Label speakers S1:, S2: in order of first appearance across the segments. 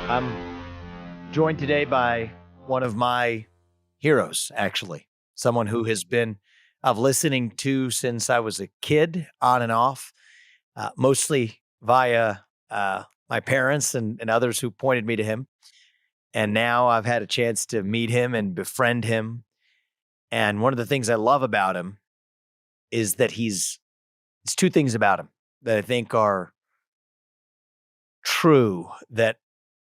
S1: I'm joined today by one of my heroes, actually, someone who has been of listening to since I was a kid, on and off, mostly via my parents and others who pointed me to him. And now I've had a chance to meet him and befriend him. And one of the things I love about him is that it's two things about him that I think are true, that,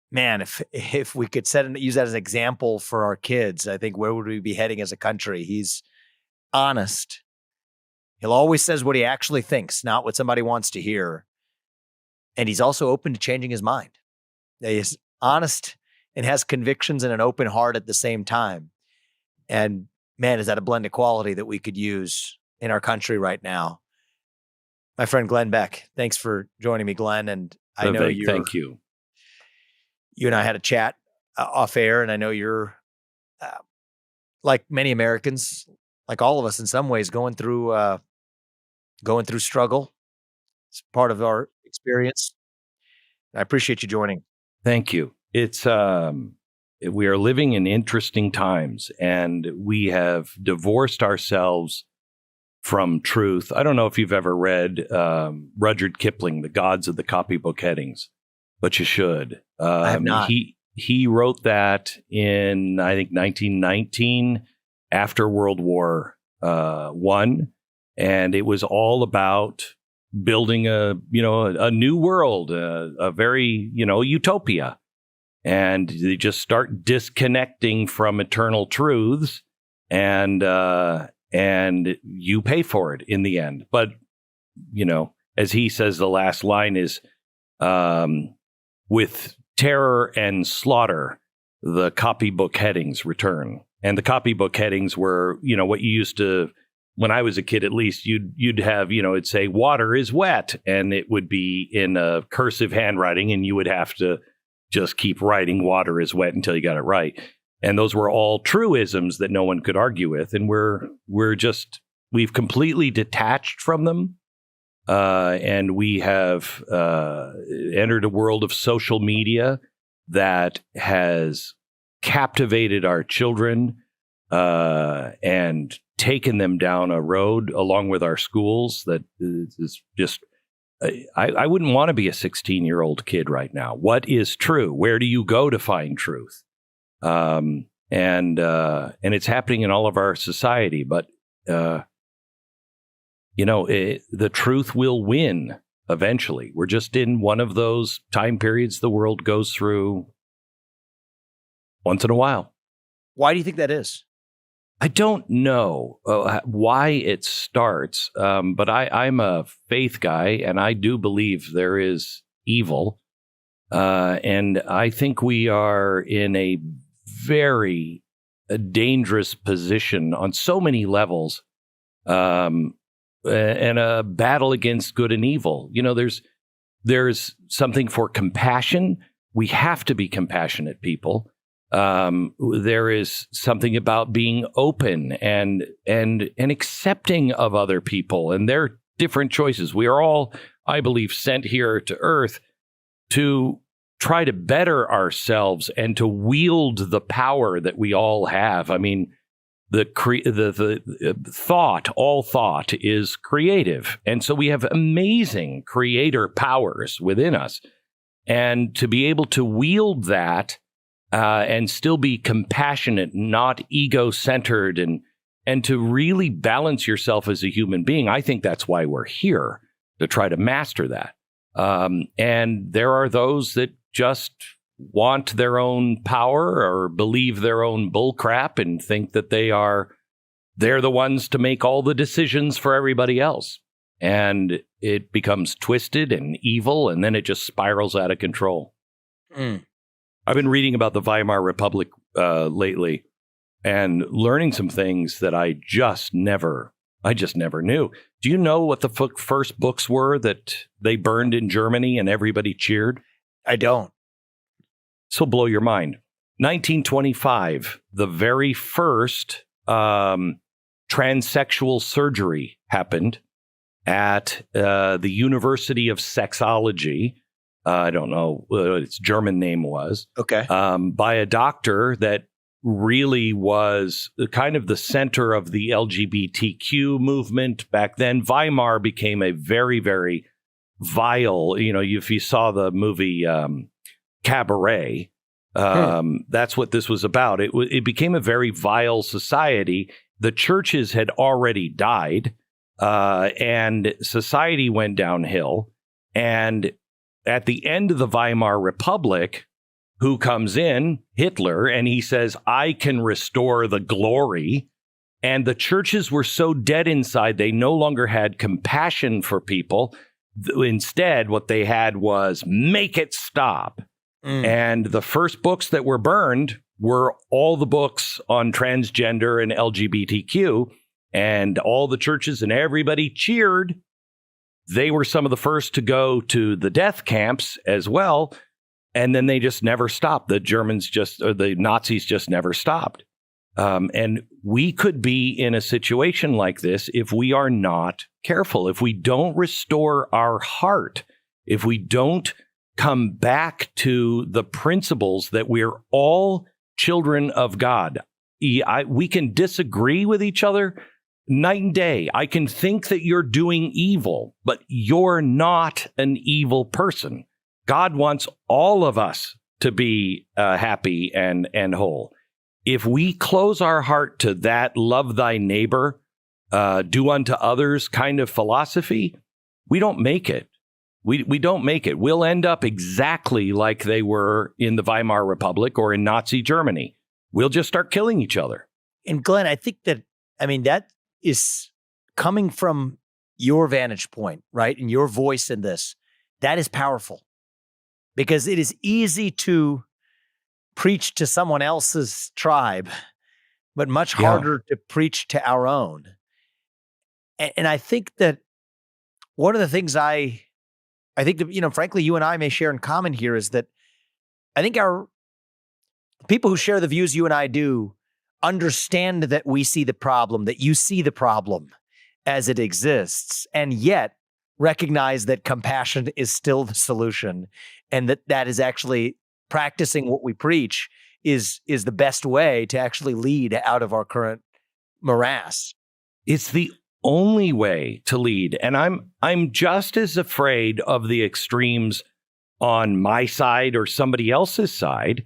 S1: man, if we could use that as an example for our kids, I think where would we be heading as a country? He's honest. He'll always says what he actually thinks, not what somebody wants to hear. And he's also open to changing his mind. He's honest and has convictions and an open heart at the same time. And man, is that a blended quality that we could use in our country right now. My friend Glenn Beck, thanks for joining me, Glenn. And I know you.
S2: Thank you.
S1: You and I had a chat off air, and I know you're, like many Americans, like all of us in some ways, going through struggle. It's part of our experience. I appreciate you joining.
S2: Thank you. It's we are living in interesting times, and we have divorced ourselves from truth. I don't know if you've ever read Rudyard Kipling, The Gods of the Copybook Headings, but you should.
S1: I have not.
S2: He wrote that in, I think, 1919, after World War I, and it was all about building a new world, a very utopia, and they just start disconnecting from eternal truths, and you pay for it in the end. But as he says, the last line is, with terror and slaughter, the copybook headings return. And the copybook headings were, what you used to, when I was a kid, at least, you'd have, it'd say water is wet, and it would be in a cursive handwriting, and you would have to just keep writing water is wet until you got it right. And those were all truisms that no one could argue with. And we've completely detached from them. And we have entered a world of social media that has captivated our children and taken them down a road along with our schools that is just, I wouldn't want to be a 16-year-old kid right now. What is true? Where do you go to find truth? And it's happening in all of our society, but the truth will win eventually. We're just in one of those time periods the world goes through once in a while.
S1: Why do you think that is?
S2: I don't know why it starts, but I'm a faith guy, and I do believe there is evil. And I think we are in a very dangerous position on so many levels. And a battle against good and evil. There's something for compassion. We have to be compassionate people. There is something about being open and accepting of other people and their different choices. We are all, I believe, sent here to Earth to try to better ourselves and to wield the power that we all have. I mean, all thought is creative. And so we have amazing creator powers within us. And to be able to wield that and still be compassionate, not ego-centered, and to really balance yourself as a human being, I think that's why we're here, to try to master that. And there are those that just want their own power or believe their own bullcrap and think that they're the ones to make all the decisions for everybody else. And it becomes twisted and evil, and then it just spirals out of control. I've been reading about the Weimar Republic lately and learning some things that I just never knew. Do you know what the first books were that they burned in Germany and everybody cheered?
S1: I don't.
S2: This will blow your mind. 1925, the very first transsexual surgery happened at the University of Sexology I don't know what its German name was,
S1: Okay.
S2: by a doctor that really was kind of the center of the LGBTQ movement back then. Weimar became a very, very vile, if you saw the movie Cabaret, that's what this was about. It became a very vile society. The churches had already died, and society went downhill. And at the end of the Weimar Republic, who comes in? Hitler, and he says, I can restore the glory. And the churches were so dead inside, they no longer had compassion for people. Instead, what they had was make it stop. And the first books that were burned were all the books on transgender and LGBTQ, and all the churches and everybody cheered. They were some of the first to go to the death camps as well. And then they just never stopped. The Nazis just never stopped. And we could be in a situation like this if we are not careful, if we don't restore our heart, if we don't come back to the principles that we're all children of God. We can disagree with each other night and day. I can think that you're doing evil, but you're not an evil person. God wants all of us to be happy and whole. If we close our heart to that love thy neighbor, do unto others kind of philosophy, we don't make it. We don't make it. We'll end up exactly like they were in the Weimar Republic or in Nazi Germany. We'll just start killing each other.
S1: And Glenn, I think that is coming from your vantage point, right? And your voice in this. That is powerful. Because it is easy to preach to someone else's tribe, but much harder to preach to our own. And I think that one of the things I think that, frankly, you and I may share in common here is that I think our people who share the views you and I do understand that we see the problem, that you see the problem as it exists, and yet recognize that compassion is still the solution, and that is actually practicing what we preach is the best way to actually lead out of our current morass.
S2: It's the only way to lead. And I'm just as afraid of the extremes on my side or somebody else's side.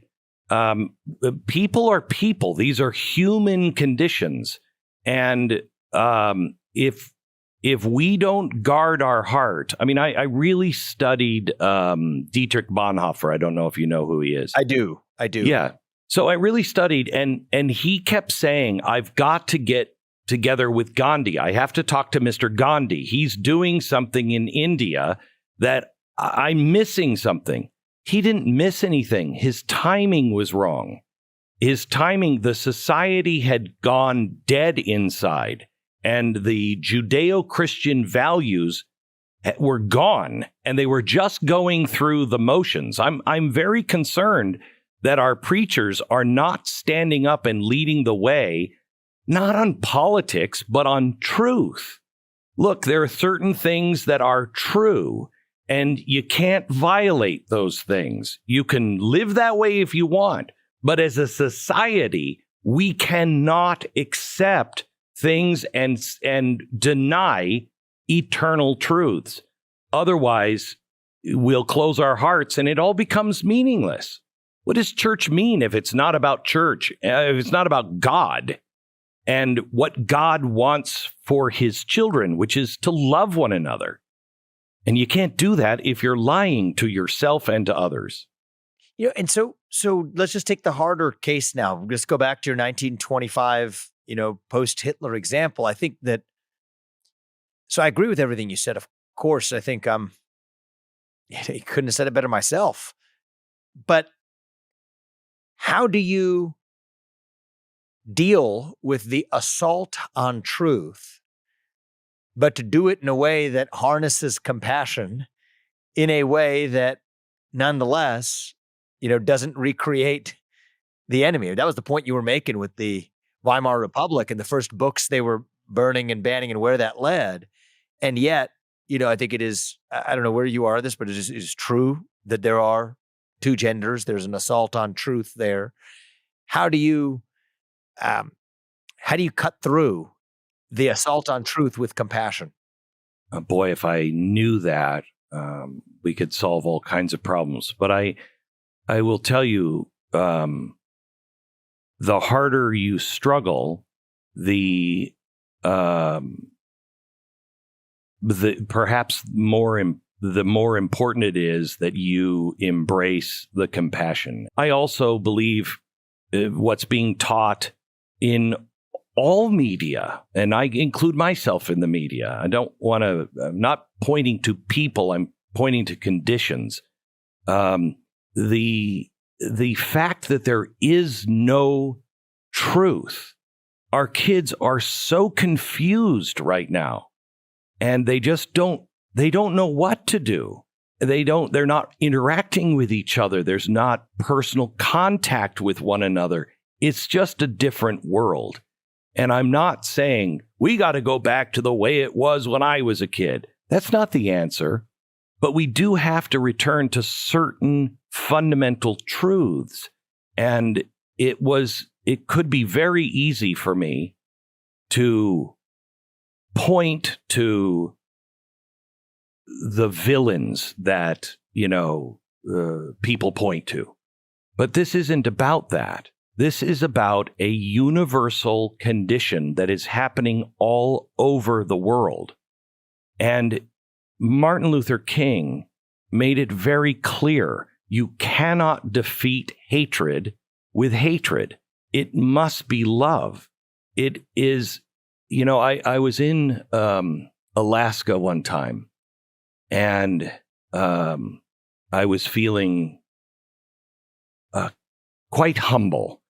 S2: People are people. These are human conditions. And if we don't guard our heart, I really studied Dietrich Bonhoeffer. I don't know if you know who he is.
S1: I do.
S2: Yeah. So I really studied, and he kept saying, I've got to get together with Gandhi. I have to talk to Mr. Gandhi. He's doing something in India that I'm missing something. He didn't miss anything. His timing was wrong. His timing, the society had gone dead inside. And the Judeo-Christian values were gone, and they were just going through the motions. I'm very concerned that our preachers are not standing up and leading the way, not on politics, but on truth. Look, there are certain things that are true, and you can't violate those things. You can live that way if you want, but as a society, we cannot accept things and deny eternal truths. Otherwise, we'll close our hearts and it all becomes meaningless. What does church mean if it's not about church, if it's not about God and what God wants for his children, which is to love one another? And you can't do that if you're lying to yourself and to others.
S1: And so let's just take the harder case now. Just go back to your 1925 post-Hitler example. I think that, so I agree with everything you said. Of course, I think he couldn't have said it better myself. But how do you deal with the assault on truth, but to do it in a way that harnesses compassion, in a way that nonetheless, doesn't recreate the enemy? That was the point you were making with the Weimar Republic and the first books they were burning and banning and where that led. And yet I think it is, I don't know where you are on this, but it is true that there are two genders. There's an assault on truth there. How do you cut through the assault on truth with compassion?
S2: Boy, if I knew that, we could solve all kinds of problems. But I will tell you, the harder you struggle, the perhaps the more important it is that you embrace the compassion. I also believe what's being taught in all media, and I include myself in the media. I don't want to, I'm not pointing to people, I'm pointing to conditions. The fact that there is no truth, our kids are so confused right now, and they don't know what to do. They're not interacting with each other. There's not personal contact with one another. It's just a different world. And I'm not saying we got to go back to the way it was when I was a kid. That's not the answer. But we do have to return to certain fundamental truths. And it could be very easy for me to point to the villains that, people point to. But this isn't about that. This is about a universal condition that is happening all over the world. And Martin Luther King made it very clear, you cannot defeat hatred with hatred. It must be love. It is, I was in Alaska one time, and I was feeling quite humble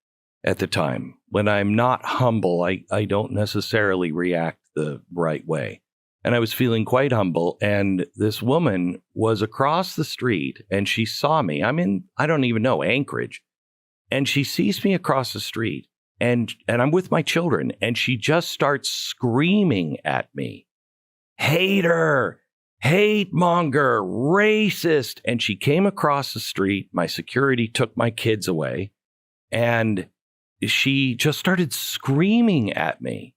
S2: at the time. When I'm not humble, I don't necessarily react the right way. And I was feeling quite humble. And this woman was across the street, and she saw me. I'm in, I don't even know, Anchorage. And she sees me across the street, and I'm with my children. And she just starts screaming at me, hater, hate monger, racist. And she came across the street. My security took my kids away, and she just started screaming at me.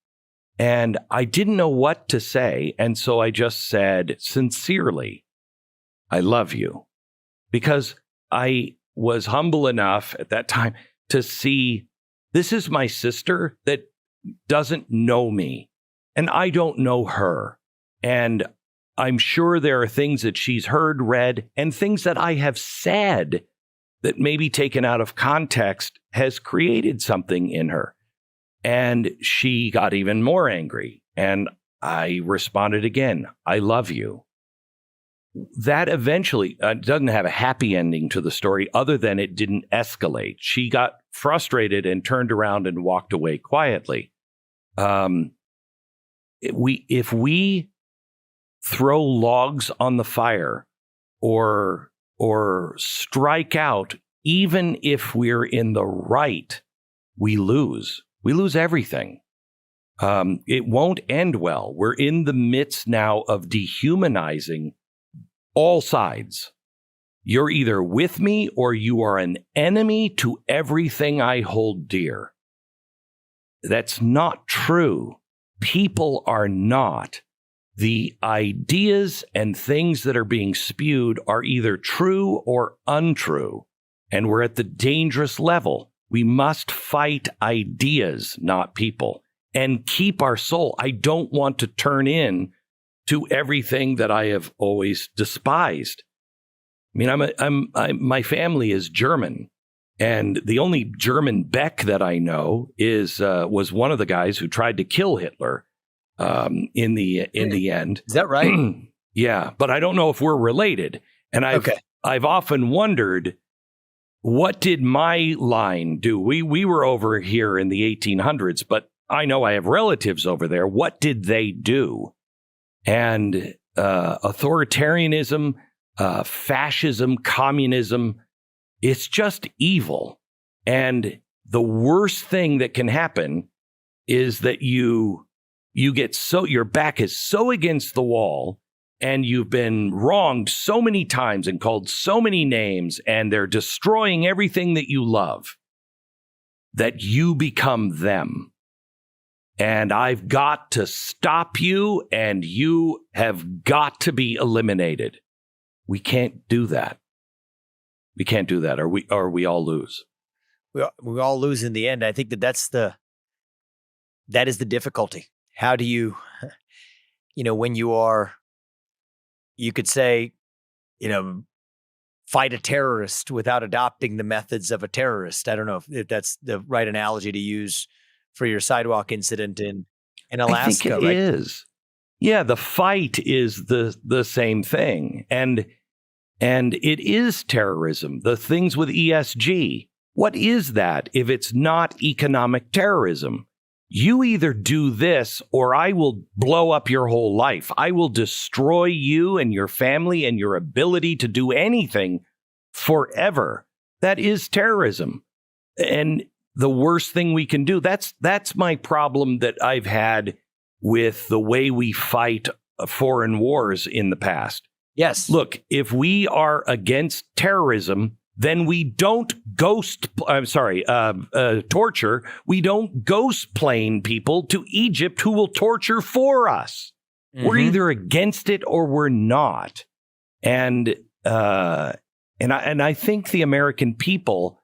S2: And I didn't know what to say. And so I just said, sincerely, I love you. Because I was humble enough at that time to see this is my sister that doesn't know me, and I don't know her. And I'm sure there are things that she's heard, read, and things that I have said that maybe taken out of context has created something in her. And she got even more angry. And I responded again, I love you. That eventually doesn't have a happy ending to the story other than it didn't escalate. She got frustrated and turned around and walked away quietly. If we throw logs on the fire or strike out, even if we're in the right, we lose. We lose everything. It won't end well. We're in the midst now of dehumanizing all sides. You're either with me or you are an enemy to everything I hold dear. That's not true. People are not. The ideas and things that are being spewed are either true or untrue. And we're at the dangerous level. We must fight ideas, not people, and keep our soul. I don't want to turn in to everything that I have always despised. I mean, my family is German, and the only German Beck that I know was one of the guys who tried to kill Hitler in the end.
S1: Is that right?
S2: Yeah, but I don't know if we're related. And I've often wondered, what did my line do? We were over here in the 1800s, but I know I have relatives over there. What did they do? And authoritarianism, fascism, communism, it's just evil. And the worst thing that can happen is that you get your back is so against the wall, and you've been wronged so many times and called so many names, and they're destroying everything that you love, that you become them. And I've got to stop you, and you have got to be eliminated. We can't do that. We can't do that, or we all lose.
S1: We all lose in the end. I think that is the difficulty. How do you, when you could say, fight a terrorist without adopting the methods of a terrorist. I don't know if that's the right analogy to use for your sidewalk incident in Alaska.
S2: I think it is. Yeah, the fight is the same thing. And it is terrorism. The things with ESG. What is that if it's not economic terrorism? You either do this or I will blow up your whole life. I will destroy you and your family and your ability to do anything forever. That is terrorism. And the worst thing we can do, that's my problem that I've had with the way we fight foreign wars in the past.
S1: Yes.
S2: Look, if we are against terrorism, then we don't torture. We don't ghost plane people to Egypt who will torture for us. Mm-hmm. We're either against it or we're not. And I think the American people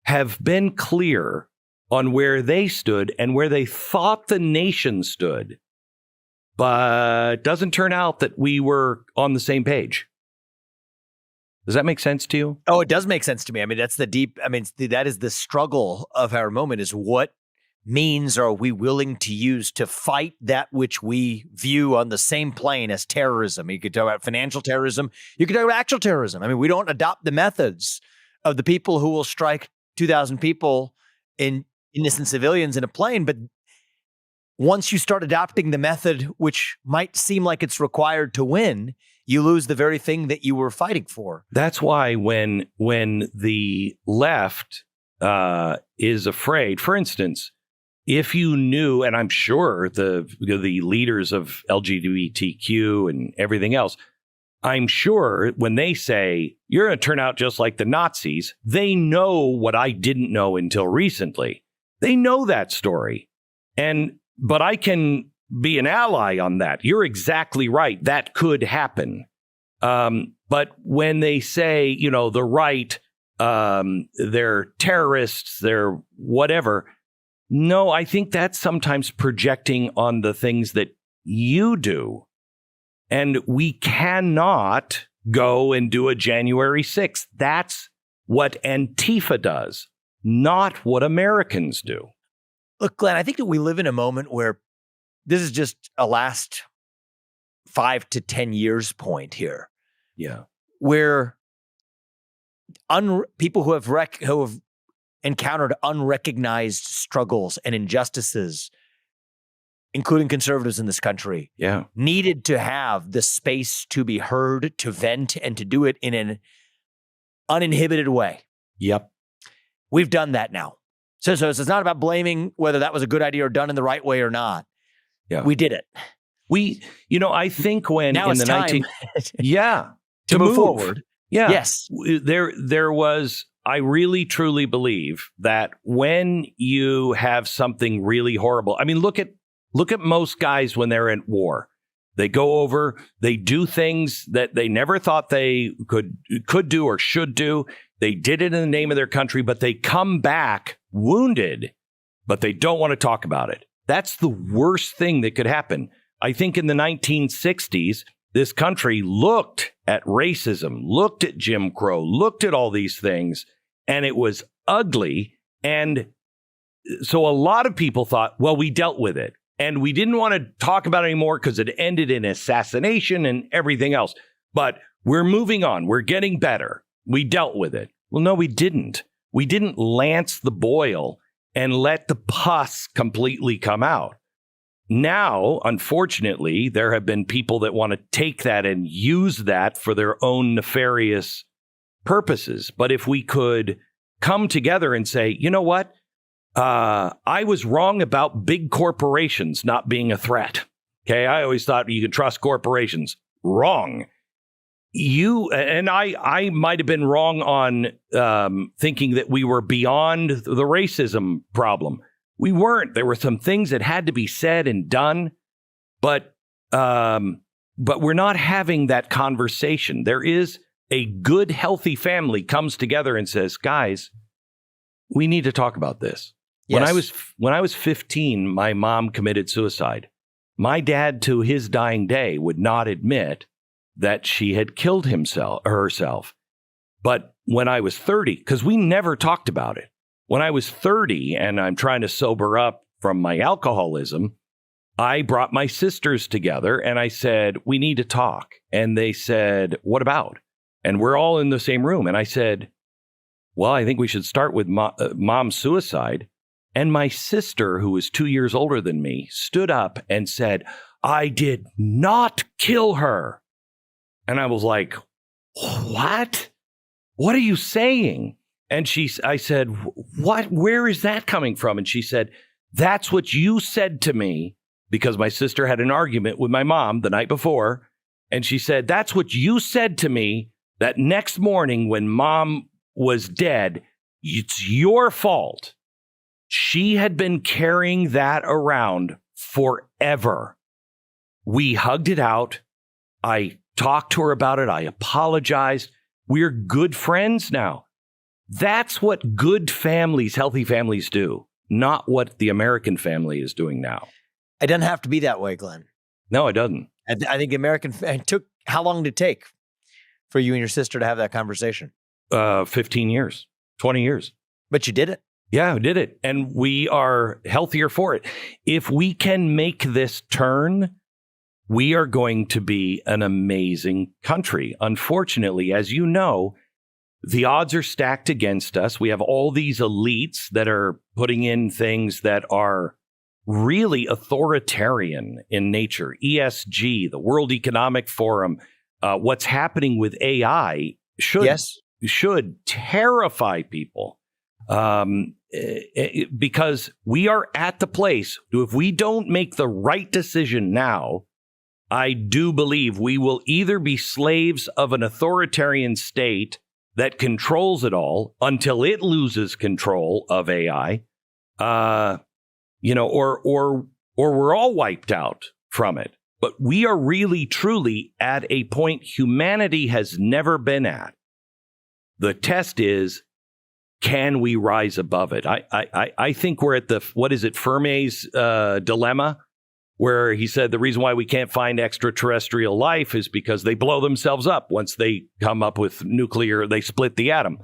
S2: have been clear on where they stood and where they thought the nation stood. But it doesn't turn out that we were on the same page. Does that make sense to you?
S1: Oh, it does make sense to me. I mean, that's that is the struggle of our moment, is what means are we willing to use to fight that which we view on the same plane as terrorism? You could talk about financial terrorism. You could talk about actual terrorism. I mean, we don't adopt the methods of the people who will strike 2,000 people in innocent civilians in a plane. But once you start adopting the method, which might seem like it's required to win, you lose the very thing that you were fighting for.
S2: That's why when the left is afraid, for instance, if you knew, and I'm sure the leaders of LGBTQ and everything else, I'm sure when they say you're going to turn out just like the Nazis, they know what I didn't know until recently. They know that story. But I can be an ally on that. You're exactly right. That could happen. But when they say, the right, they're terrorists, they're whatever. No, I think that's sometimes projecting on the things that you do. And we cannot go and do a January 6th. That's what Antifa does, not what Americans do.
S1: Look, Glenn, I think that we live in a moment where this is just a last 5 to 10 years point here.
S2: Yeah.
S1: Where people who have encountered unrecognized struggles and injustices, including conservatives in this country, needed to have the space to be heard, to vent, and to do it in an uninhibited way.
S2: Yep.
S1: We've done that now. So it's not about blaming whether that was a good idea or done in the right way or not.
S2: Yeah.
S1: We did it.
S2: I think when
S1: now
S2: in
S1: it's
S2: the
S1: time
S2: 19
S1: to move forward.
S2: Yeah.
S1: Yes.
S2: There was, I really truly believe that when you have something really horrible, I mean, look at most guys when they're at war. They go over, they do things that they never thought they could do or should do. They did it in the name of their country, but they come back wounded, but they don't want to talk about it. That's the worst thing that could happen. I think in the 1960s, this country looked at racism, looked at Jim Crow, looked at all these things, and it was ugly. And so a lot of people thought, well, we dealt with it. And we didn't want to talk about it anymore because it ended in assassination and everything else. But we're moving on. We're getting better. We dealt with it. Well, no, we didn't. We didn't lance the boil and let the pus completely come out. Now, unfortunately, there have been people that want to take that and use that for their own nefarious purposes. But if we could come together and say, you know what? I was wrong about big corporations not being a threat. Okay, I always thought you could trust corporations. wrong. You and I might have been wrong on thinking that we were beyond the racism problem. We weren't. There were some things that had to be said and done, but we're not having that conversation. There is a good, healthy family comes together and says, guys, we need to talk about this.
S1: Yes.
S2: When I was 15, my mom committed suicide. My dad, to his dying day, would not admit that she had killed herself. But when I was 30, because we never talked about it, when I was 30 and I'm trying to sober up from my alcoholism, I brought my sisters together and I said, we need to talk. And they said, what about? And we're all in the same room. And I said, well, I think we should start with mom's suicide. And my sister, who was 2 years older than me, stood up and said, I did not kill her. And I was like, what? What are you saying? And I said, what? Where is that coming from? And she said, that's what you said to me, because my sister had an argument with my mom the night before. And she said, that's what you said to me that next morning when mom was dead, it's your fault. She had been carrying that around forever. We hugged it out. I talked to her about it. I apologized. We're good friends now. That's what good families, healthy families do, not what the American family is doing now.
S1: It doesn't have to be that way, Glenn.
S2: No, it doesn't.
S1: I think it took, how long did it take for you and your sister to have that conversation?
S2: 15 years, 20 years.
S1: But you did it.
S2: Yeah, we did it. And we are healthier for it. If we can make this turn, we are going to be an amazing country. Unfortunately, as you know, the odds are stacked against us. We have all these elites that are putting in things that are really authoritarian in nature. ESG, the World Economic Forum, what's happening with AI should terrify people. Because we are at the place, if we don't make the right decision now, I do believe we will either be slaves of an authoritarian state that controls it all until it loses control of AI, or we're all wiped out from it. But we are really, truly at a point humanity has never been at. The test is, can we rise above it? I think we're at Fermi's dilemma, where he said the reason why we can't find extraterrestrial life is because they blow themselves up once they come up with they split the atom.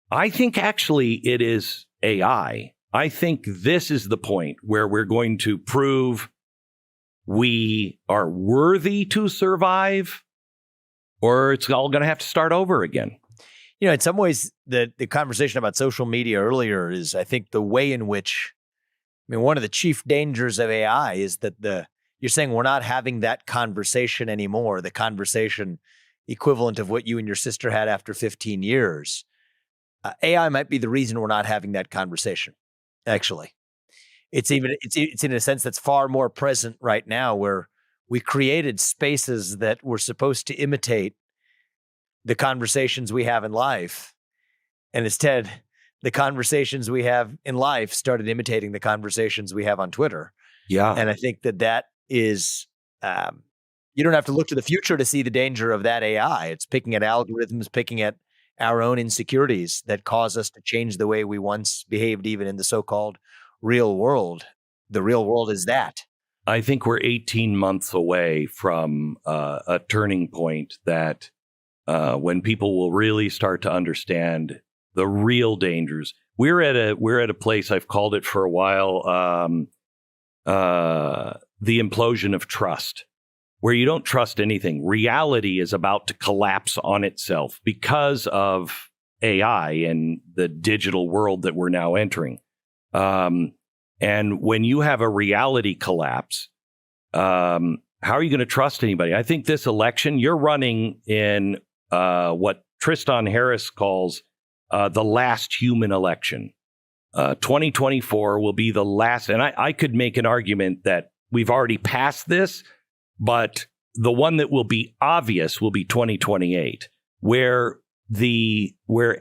S2: I think actually it is AI. I think this is the point where we're going to prove we are worthy to survive, or it's all going to have to start over again.
S1: You know, in some ways, the conversation about social media earlier is, I think, the way in which, one of the chief dangers of AI is that you're saying we're not having that conversation anymore, the conversation equivalent of what you and your sister had after 15 years. AI might be the reason we're not having that conversation, actually. It's in a sense that's far more present right now, where we created spaces that were supposed to imitate the conversations we have in life. And instead, the conversations we have in life started imitating the conversations we have on Twitter.
S2: Yeah.
S1: And I think that is, you don't have to look to the future to see the danger of that AI. It's picking at algorithms, picking at our own insecurities that cause us to change the way we once behaved, even in the so-called real world. The real world is that.
S2: I think we're 18 months away from a turning point that when people will really start to understand the real dangers. We're at a place, I've called it for a while, the implosion of trust, where you don't trust anything. Reality is about to collapse on itself because of AI and the digital world that we're now entering. And when you have a reality collapse, how are you going to trust anybody? I think this election, you're running in what Tristan Harris calls the last human election. 2024 will be the last. And I could make an argument that we've already passed this, but the one that will be obvious will be 2028, where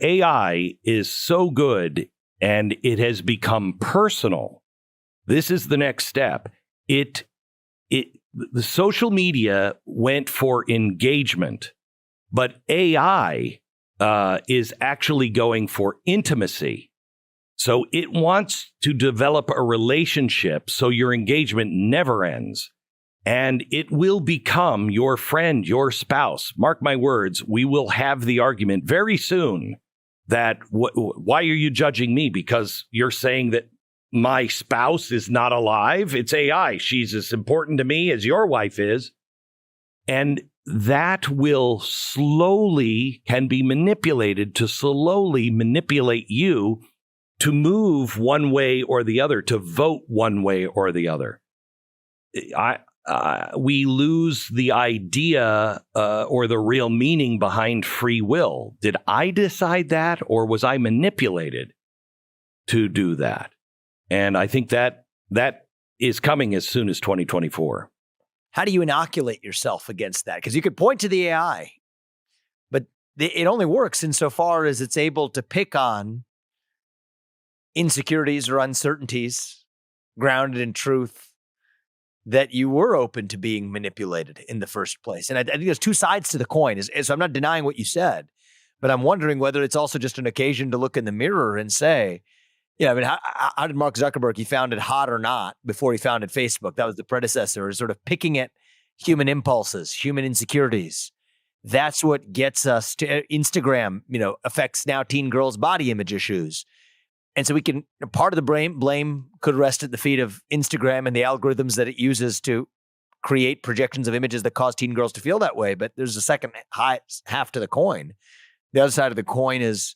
S2: AI is so good and it has become personal. This is the next step. The social media went for engagement, but AI is actually going for intimacy. So it wants to develop a relationship so your engagement never ends. And it will become your friend, your spouse. Mark my words, we will have the argument very soon that why are you judging me? Because you're saying that my spouse is not alive? It's AI. She's as important to me as your wife is. And that will can be manipulated to slowly manipulate you to move one way or the other, to vote one way or the other. We lose the idea or the real meaning behind free will. Did I decide that, or was I manipulated to do that? And I think that is coming as soon as 2024.
S1: How do you inoculate yourself against that? Because you could point to the AI, but it only works insofar as it's able to pick on insecurities or uncertainties grounded in truth that you were open to being manipulated in the first place. And I think there's two sides to the coin. So I'm not denying what you said, but I'm wondering whether it's also just an occasion to look in the mirror and say, how did Mark Zuckerberg, he founded Hot or Not before he founded Facebook. That was the predecessor, sort of picking at human impulses, human insecurities. That's what gets us to Instagram, affects now teen girls' body image issues. And so part of the blame could rest at the feet of Instagram and the algorithms that it uses to create projections of images that cause teen girls to feel that way. But there's a second half to the coin. The other side of the coin is,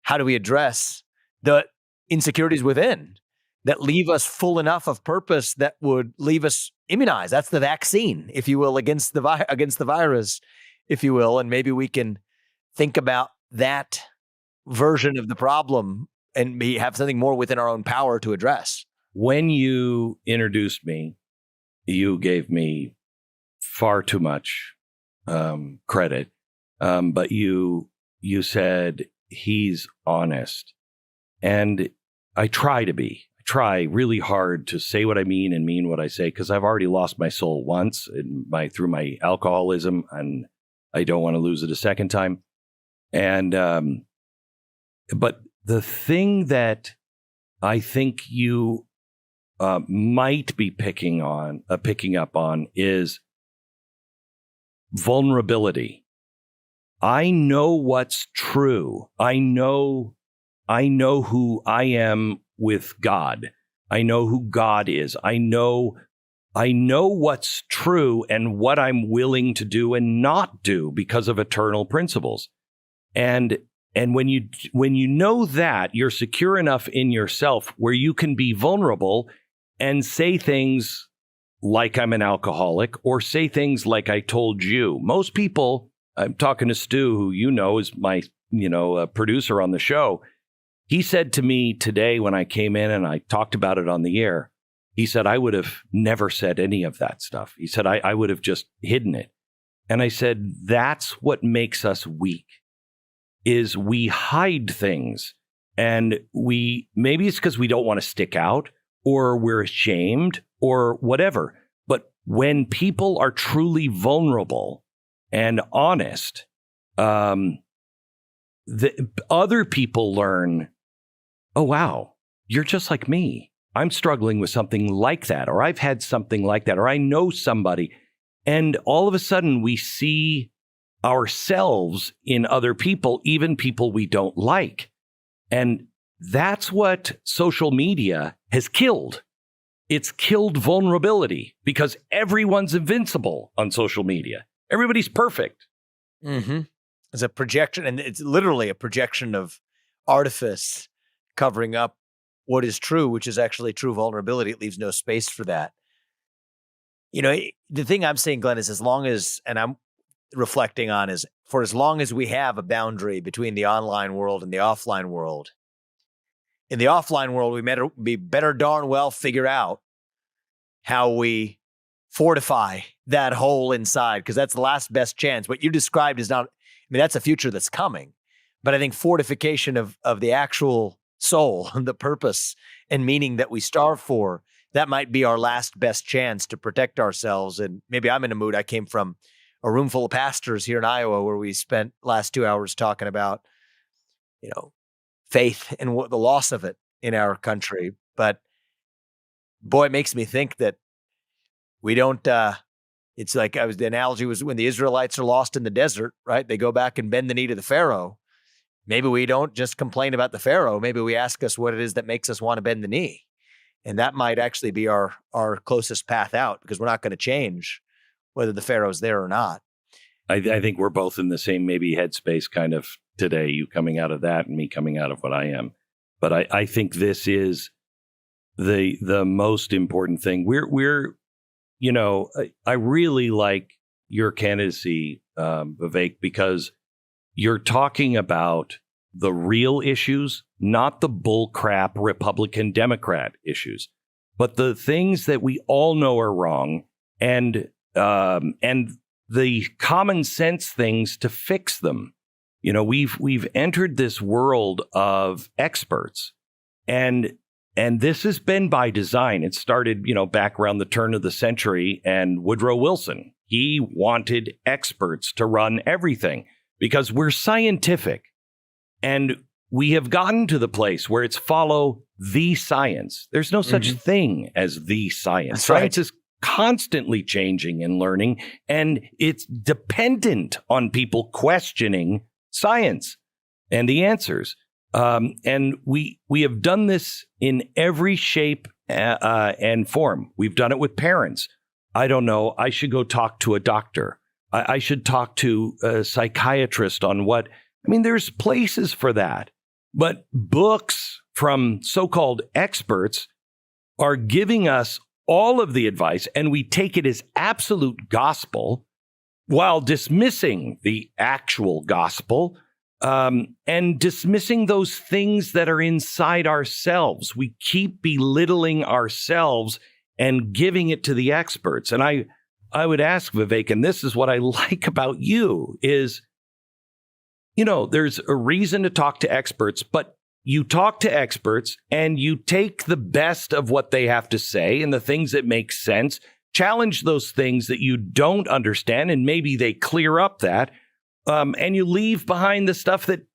S1: how do we address the insecurities within that leave us full enough of purpose that would leave us immunized? That's the vaccine, if you will, against the virus, if you will. And maybe we can think about that version of the problem and have something more within our own power to address.
S2: When you introduced me, you gave me far too much credit, but you said he's honest, and I try really hard to say what I mean and mean what I say, because I've already lost my soul once through my alcoholism, and I don't want to lose it a second time. And but the thing that I think you might be picking up on is vulnerability. I know what's true. I know who I am with God. I know who God is. I know what's true and what I'm willing to do and not do because of eternal principles. And when you know that, you're secure enough in yourself where you can be vulnerable and say things like I'm an alcoholic, or say things like I told you. Most people, I'm talking to Stu, who is my producer on the show. He said to me today when I came in and I talked about it on the air, he said, I would have never said any of that stuff. He said, I would have just hidden it. And I said, that's what makes us weak, is we hide things. And maybe it's because we don't want to stick out, or we're ashamed, or whatever. But when people are truly vulnerable and honest, the other people learn, oh, wow, you're just like me. I'm struggling with something like that, or I've had something like that, or I know somebody. And all of a sudden we see ourselves in other people, even people we don't like. And that's what social media has killed. It's killed vulnerability, because everyone's invincible on social media. Everybody's perfect.
S1: Mm-hmm. It's a projection, and it's literally a projection of artifice covering up what is true, which is actually true vulnerability. It leaves no space for that. The thing I'm saying, Glenn, is as long as, and I'm reflecting on, is for as long as we have a boundary between the online world and the offline world, in the offline world, we better darn well figure out how we fortify that hole inside, because that's the last best chance. What you described is not, I mean, that's a future that's coming. But I think fortification of the actual soul, the purpose and meaning that we starve for, that might be our last best chance to protect ourselves. And maybe I'm in a mood. I came from a room full of pastors here in Iowa where we spent last 2 hours talking about, faith and what the loss of it in our country. But boy, it makes me think that we don't, it's like the analogy was when the Israelites are lost in the desert, right? They go back and bend the knee to the Pharaoh. Maybe we don't just complain about the Pharaoh. Maybe we ask us what it is that makes us want to bend the knee. And that might actually be our closest path out, because we're not going to change whether the Pharaoh's there or not.
S2: I think we're both in the same maybe headspace kind of today, you coming out of that and me coming out of what I am. But I think this is the most important thing. We're I really like your candidacy, Vivek, because you're talking about the real issues, not the bullcrap Republican Democrat issues, but the things that we all know are wrong, and the common sense things to fix them. We've entered this world of experts, and this has been by design. It started, back around the turn of the century, and Woodrow Wilson, he wanted experts to run everything because we're scientific, and we have gotten to the place where it's follow the science. There's no such thing as the science.
S1: That's right.
S2: Science is constantly changing and learning, and it's dependent on people questioning science and the answers. And we have done this in every shape and form. We've done it with parents. I don't know. I should go talk to a doctor. I should talk to a psychiatrist on what. I mean, there's places for that. But books from so-called experts are giving us all of the advice, and we take it as absolute gospel while dismissing the actual gospel, and dismissing those things that are inside ourselves. We keep belittling ourselves and giving it to the experts. And I would ask Vivek, and this is what I like about you, is, there's a reason to talk to experts, but you talk to experts and you take the best of what they have to say and the things that make sense, challenge those things that you don't understand, and maybe they clear up that, and you leave behind the stuff that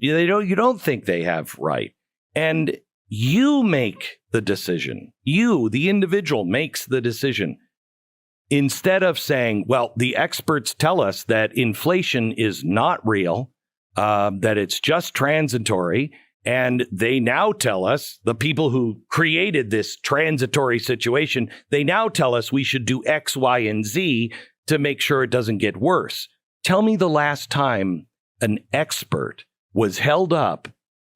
S2: you don't think they have right. And you make the decision. You, the individual, makes the decision. Instead of saying, well, the experts tell us that inflation is not real, that it's just transitory, and they now tell us, the people who created this transitory situation, they now tell us we should do X, Y, and Z to make sure it doesn't get worse. Tell me the last time an expert was held up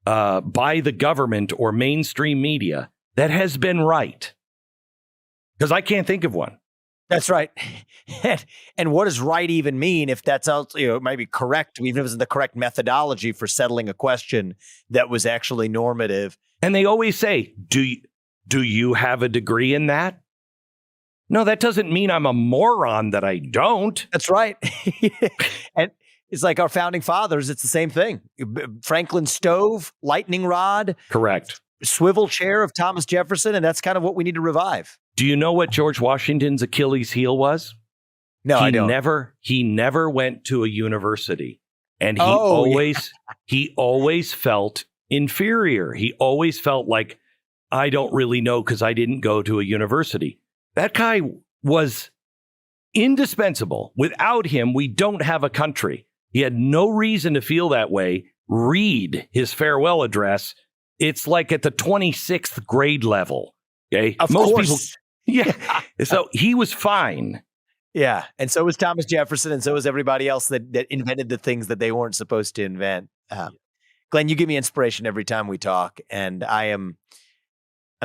S2: by the government or mainstream media that has been right. Because I can't think of one.
S1: That's right. And what does right even mean if that's it might be correct, even if it's the correct methodology for settling a question that was actually normative.
S2: And they always say, do you have a degree in that? No, that doesn't mean I'm a moron that I don't.
S1: That's right. And it's like our founding fathers. It's the same thing. Franklin stove, lightning rod.
S2: Correct.
S1: Swivel chair of Thomas Jefferson. And that's kind of what we need to revive.
S2: Do you know what George Washington's Achilles heel was?
S1: No, I don't.
S2: He never went to a university, and he always felt inferior. He always felt like, I don't really know because I didn't go to a university. That guy was indispensable. Without him, we don't have a country. He had no reason to feel that way. Read his farewell address. It's like at the 26th grade level. Okay,
S1: of course.
S2: People. Yeah. So he was fine.
S1: Yeah. And so was Thomas Jefferson. And so was everybody else that invented the things that they weren't supposed to invent. Glenn, you give me inspiration every time we talk. And I'm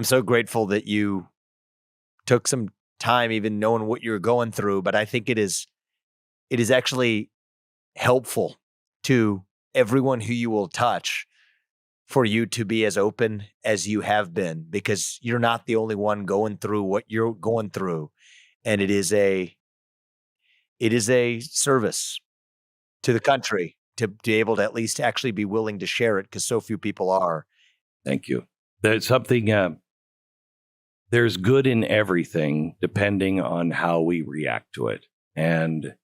S1: so grateful that you took some time, even knowing what you're going through. But I think it is actually helpful to everyone who you will touch for you to be as open as you have been, because you're not the only one going through what you're going through. And it is a service to the country to be able to at least actually be willing to share it, because so few people are.
S2: Thank you. There's something, there's good in everything depending on how we react to it. And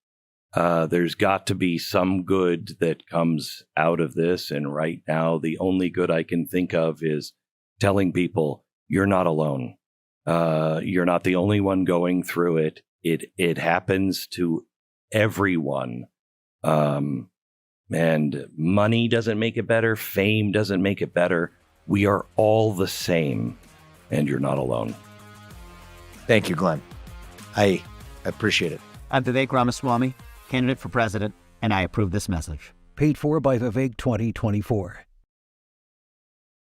S2: there's got to be some good that comes out of this. And right now, the only good I can think of is telling people, you're not alone. You're not the only one going through it. It happens to everyone. And money doesn't make it better. Fame doesn't make it better. We are all the same, and you're not alone.
S1: Thank you, Glenn. I appreciate it.
S3: I'm Vivek Ramaswamy, candidate for president, and I approve this message.
S4: Paid for by Vivek 2024.